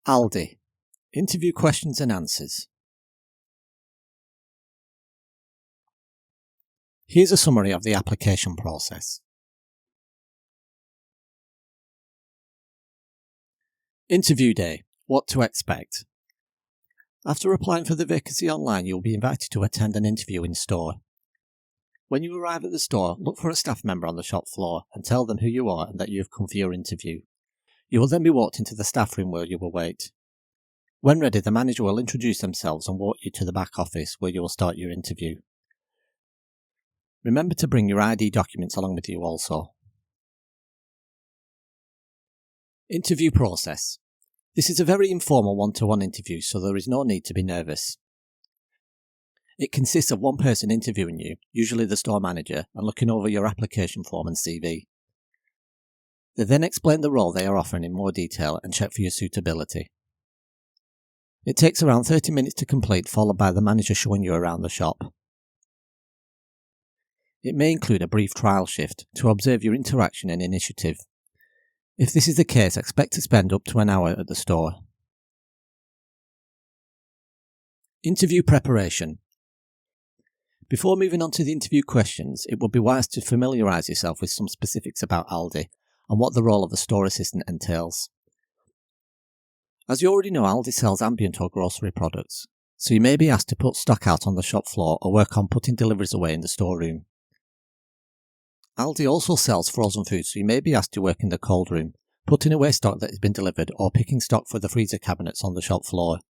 Aldi. Interview questions and answers. Here's a summary of the application process. Interview day. What to expect. After applying for the vacancy online, you'll be invited to attend an interview in store. When you arrive at the store, look for a staff member on the shop floor and tell them who you are and that you have come for your interview. You will then be walked into the staff room where you will wait. When ready, the manager will introduce themselves and walk you to the back office where you will start your interview. Remember to bring your ID documents along with you also. Interview process. This is a very informal one-to-one interview, so there is no need to be nervous. It consists of one person interviewing you, usually the store manager, and looking over your application form and CV. They then explain the role they are offering in more detail and check for your suitability. It takes around 30 minutes to complete, followed by the manager showing you around the shop. It may include a brief trial shift to observe your interaction and initiative. If this is the case, expect to spend up to an hour at the store. Interview preparation. Before moving on to the interview questions, it would be wise to familiarise yourself with some specifics about Aldi and what the role of a store assistant entails. As you already know, Aldi sells ambient or grocery products, so you may be asked to put stock out on the shop floor or work on putting deliveries away in the storeroom. Aldi also sells frozen food, so you may be asked to work in the cold room, putting away stock that has been delivered or picking stock for the freezer cabinets on the shop floor.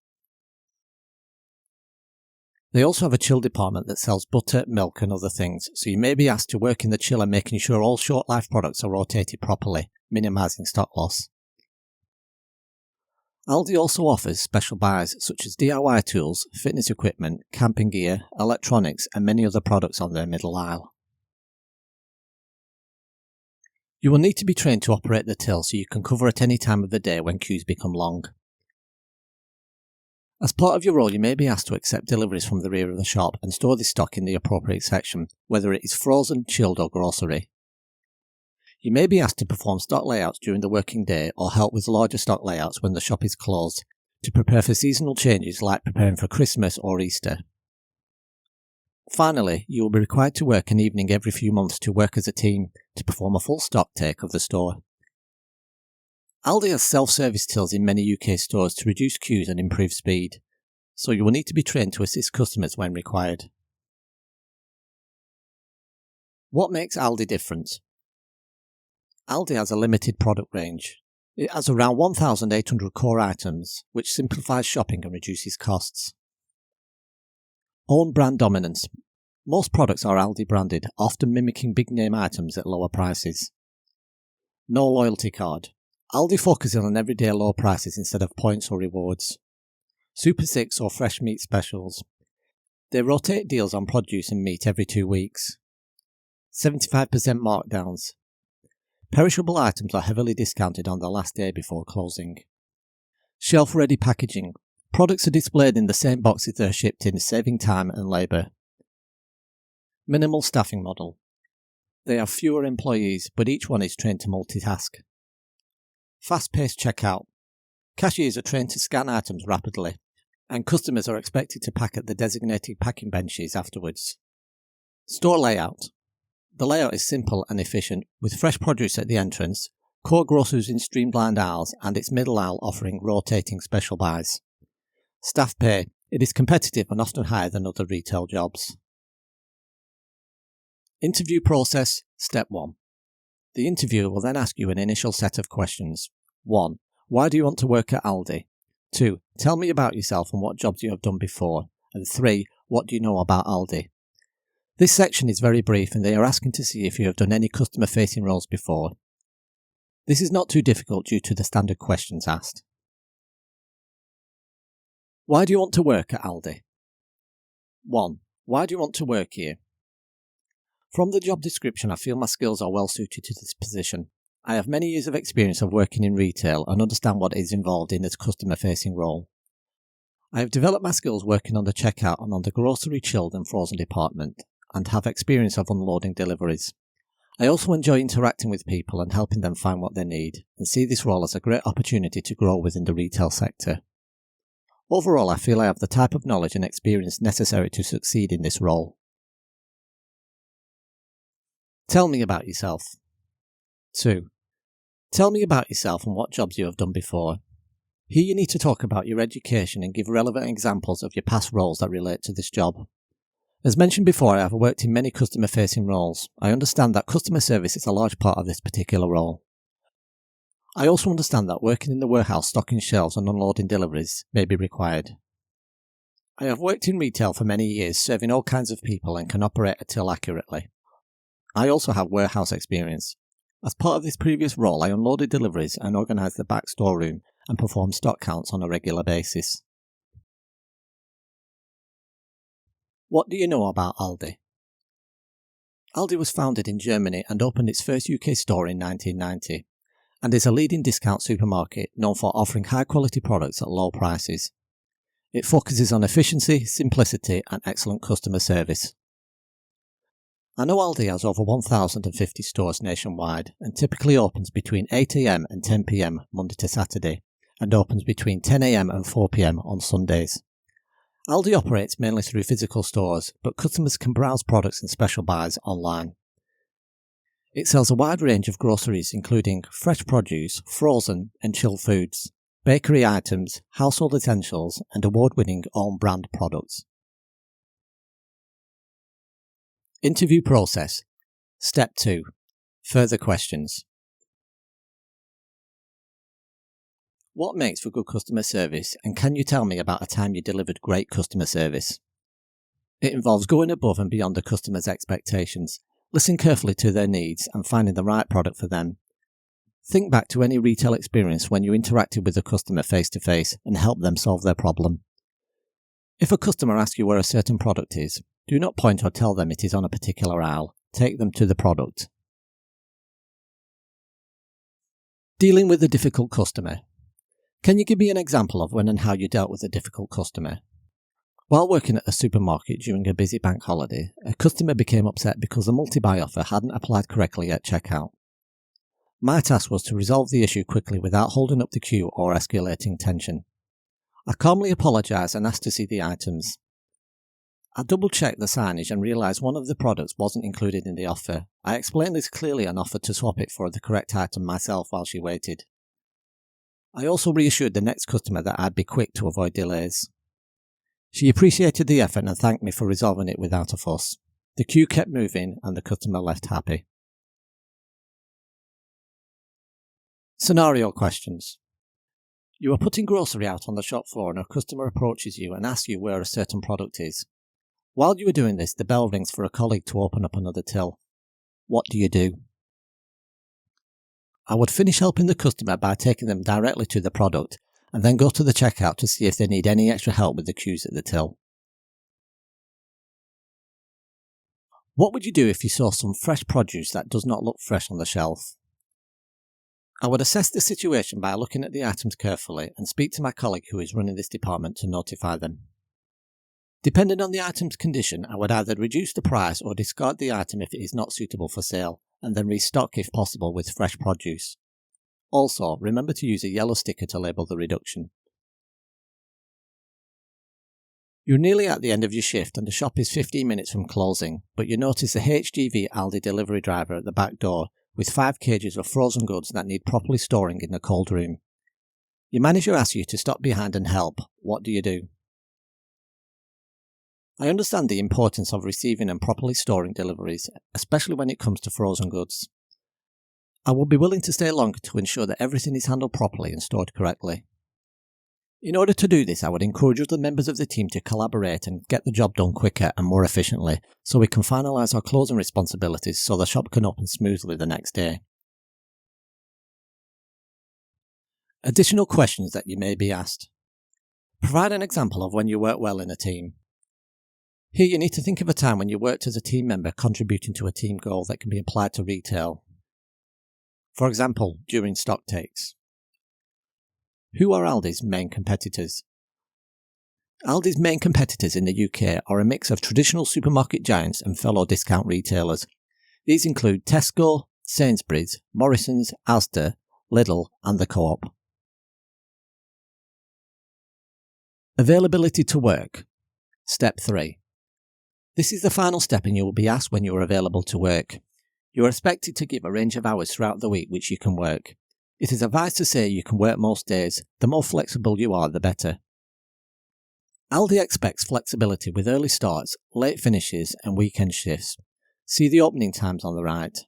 They also have a chill department that sells butter, milk and other things, so you may be asked to work in the chiller, making sure all short-life products are rotated properly, minimising stock loss. Aldi also offers special buys such as DIY tools, fitness equipment, camping gear, electronics and many other products on their middle aisle. You will need to be trained to operate the till so you can cover at any time of the day when queues become long. As part of your role, you may be asked to accept deliveries from the rear of the shop and store this stock in the appropriate section, whether it is frozen, chilled or grocery. You may be asked to perform stock layouts during the working day or help with larger stock layouts when the shop is closed, to prepare for seasonal changes like preparing for Christmas or Easter. Finally, you will be required to work an evening every few months to work as a team to perform a full stock take of the store. Aldi has self-service tills in many UK stores to reduce queues and improve speed, so you will need to be trained to assist customers when required. What makes Aldi different? Aldi has a limited product range. It has around 1,800 core items, which simplifies shopping and reduces costs. Own brand dominance. Most products are Aldi branded, often mimicking big name items at lower prices. No loyalty card. Aldi focuses on everyday low prices instead of points or rewards. Super 6 or fresh meat specials. They rotate deals on produce and meat every 2 weeks. 75% markdowns. Perishable items are heavily discounted on the last day before closing. Shelf-ready packaging. Products are displayed in the same boxes they are shipped in, saving time and labour. Minimal staffing model. They have fewer employees, but each one is trained to multitask. Fast-paced checkout. Cashiers are trained to scan items rapidly, and customers are expected to pack at the designated packing benches afterwards. Store layout. The layout is simple and efficient, with fresh produce at the entrance, core groceries in streamlined aisles, and its middle aisle offering rotating special buys. Staff pay. It is competitive and often higher than other retail jobs. Interview process. Step 1. The interviewer will then ask you an initial set of questions. 1. Why do you want to work at Aldi? 2. Tell me about yourself and what jobs you have done before. And 3. What do you know about Aldi? This section is very brief and they are asking to see if you have done any customer-facing roles before. This is not too difficult due to the standard questions asked. Why do you want to work at Aldi? 1. Why do you want to work here? From the job description, I feel my skills are well suited to this position. I have many years of experience of working in retail and understand what is involved in this customer-facing role. I have developed my skills working on the checkout and on the grocery, chilled and frozen department, and have experience of unloading deliveries. I also enjoy interacting with people and helping them find what they need, and see this role as a great opportunity to grow within the retail sector. Overall, I feel I have the type of knowledge and experience necessary to succeed in this role. Tell me about yourself. 2. Tell me about yourself and what jobs you have done before. Here you need to talk about your education and give relevant examples of your past roles that relate to this job. As mentioned before, I have worked in many customer-facing roles. I understand that customer service is a large part of this particular role. I also understand that working in the warehouse stocking shelves and unloading deliveries may be required. I have worked in retail for many years, serving all kinds of people, and can operate a till accurately. I also have warehouse experience. As part of this previous role, I unloaded deliveries and organised the back storeroom and performed stock counts on a regular basis. What do you know about Aldi? Aldi was founded in Germany and opened its first UK store in 1990, and is a leading discount supermarket known for offering high-quality products at low prices. It focuses on efficiency, simplicity, and excellent customer service. I know Aldi has over 1,050 stores nationwide and typically opens between 8 AM and 10 PM Monday to Saturday, and opens between 10 AM and 4 PM on Sundays. Aldi operates mainly through physical stores, but customers can browse products and special buys online. It sells a wide range of groceries including fresh produce, frozen and chilled foods, bakery items, household essentials, and award-winning own-brand products. Interview process. Step 2. Further questions. What makes for good customer service, and can you tell me about a time you delivered great customer service? It involves going above and beyond the customer's expectations, listening carefully to their needs and finding the right product for them. Think back to any retail experience when you interacted with a customer face to face and helped them solve their problem. If a customer asks you where a certain product is, do not point or tell them it is on a particular aisle. Take them to the product. Dealing with a difficult customer. Can you give me an example of when and how you dealt with a difficult customer? While working at a supermarket during a busy bank holiday, a customer became upset because the multi-buy offer hadn't applied correctly at checkout. My task was to resolve the issue quickly without holding up the queue or escalating tension. I calmly apologised and asked to see the items. I double-checked the signage and realised one of the products wasn't included in the offer. I explained this clearly and offered to swap it for the correct item myself while she waited. I also reassured the next customer that I'd be quick to avoid delays. She appreciated the effort and thanked me for resolving it without a fuss. The queue kept moving and the customer left happy. Scenario questions. You are putting grocery out on the shop floor and a customer approaches you and asks you where a certain product is. While you are doing this, the bell rings for a colleague to open up another till. What do you do? I would finish helping the customer by taking them directly to the product and then go to the checkout to see if they need any extra help with the queues at the till. What would you do if you saw some fresh produce that does not look fresh on the shelf? I would assess the situation by looking at the items carefully and speak to my colleague who is running this department to notify them. Depending on the item's condition, I would either reduce the price or discard the item if it is not suitable for sale, and then restock if possible with fresh produce. Also, remember to use a yellow sticker to label the reduction. You're nearly at the end of your shift and the shop is 15 minutes from closing, but you notice the HGV Aldi delivery driver at the back door with 5 cages of frozen goods that need properly storing in the cold room. Your manager asks you to stop behind and help. What do you do? I understand the importance of receiving and properly storing deliveries, especially when it comes to frozen goods. I would be willing to stay longer to ensure that everything is handled properly and stored correctly. In order to do this, I would encourage other members of the team to collaborate and get the job done quicker and more efficiently, so we can finalise our closing responsibilities so the shop can open smoothly the next day. Additional questions that you may be asked. Provide an example of when you work well in a team. Here you need to think of a time when you worked as a team member contributing to a team goal that can be applied to retail. For example, during stock takes. Who are Aldi's main competitors? Aldi's main competitors in the UK are a mix of traditional supermarket giants and fellow discount retailers. These include Tesco, Sainsbury's, Morrison's, Asda, Lidl and the Co-op. Availability to work. Step 3. This is the final step and you will be asked when you are available to work. You are expected to give a range of hours throughout the week which you can work. It is advised to say you can work most days. The more flexible you are, the better. Aldi expects flexibility with early starts, late finishes and weekend shifts. See the opening times on the right.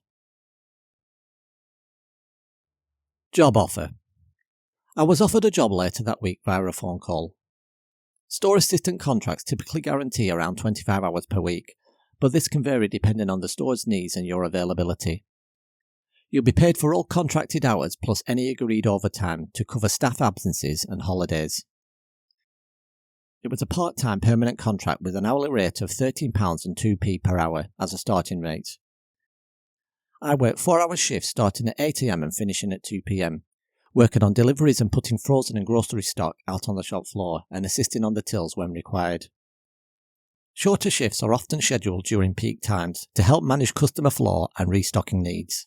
Job offer. I was offered a job later that week via a phone call. Store assistant contracts typically guarantee around 25 hours per week, but this can vary depending on the store's needs and your availability. You'll be paid for all contracted hours plus any agreed overtime to cover staff absences and holidays. It was a part-time permanent contract with an hourly rate of £13 and 2p per hour as a starting rate. I worked 4-hour shifts starting at 8 am and finishing at 2 pm, working on deliveries and putting frozen and grocery stock out on the shop floor and assisting on the tills when required. Shorter shifts are often scheduled during peak times to help manage customer flow and restocking needs.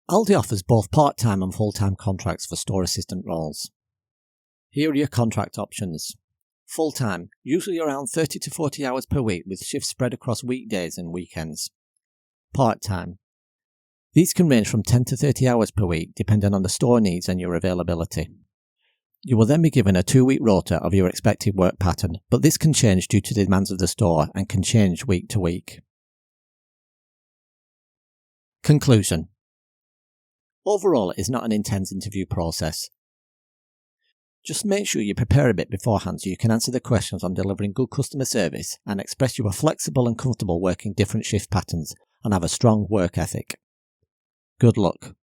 Aldi offers both part-time and full-time contracts for store assistant roles. Here are your contract options. Full-time, usually around 30 to 40 hours per week with shifts spread across weekdays and weekends. Part-time. These can range from 10 to 30 hours per week depending on the store needs and your availability. You will then be given a 2-week rota of your expected work pattern, but this can change due to the demands of the store and can change week to week. Conclusion. Overall, it is not an intense interview process. Just make sure you prepare a bit beforehand so you can answer the questions on delivering good customer service and express you are flexible and comfortable working different shift patterns and have a strong work ethic. Good luck.